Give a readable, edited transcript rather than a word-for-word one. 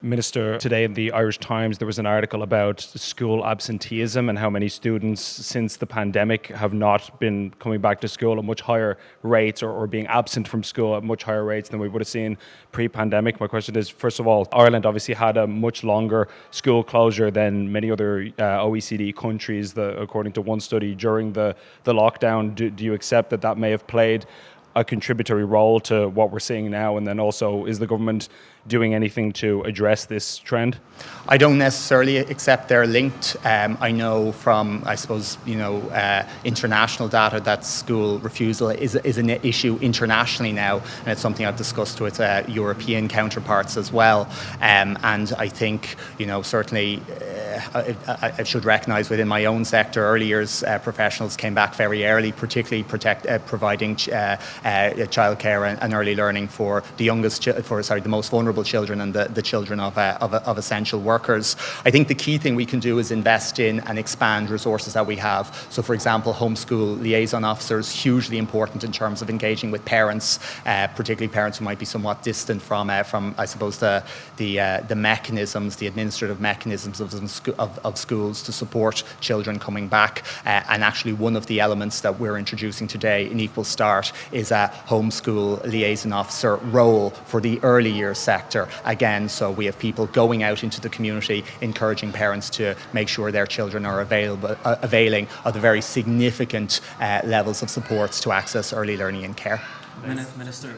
Minister, today in the Irish Times there was an article about school absenteeism and how many students since the pandemic have not been coming back to school at much higher rates or being absent from school at much higher rates than we would have seen pre-pandemic. My question is, first of all, Ireland obviously had a much longer school closure than many other OECD countries, according to one study during the lockdown. Do you accept that may have played a contributory role to what we're seeing now? And then also, is the government doing anything to address this trend? I don't necessarily accept they're linked. I know from, international data that school refusal is an issue internationally now, and it's something I've discussed with European counterparts as well. And I think, certainly I should recognise within my own sector, early years professionals came back very early, particularly providing childcare and early learning for the most vulnerable children and the children of essential workers. I think the key thing we can do is invest in and expand resources that we have. So, for example, homeschool liaison officers, hugely important in terms of engaging with parents, particularly parents who might be somewhat distant from I suppose the mechanisms, the administrative mechanisms of schools to support children coming back. And actually, one of the elements that we're introducing today in Equal Start is a homeschool liaison officer role for the early years sector. Again, so we have people going out into the community, encouraging parents to make sure their children are availing of the very significant levels of supports to access early learning and care. Minister,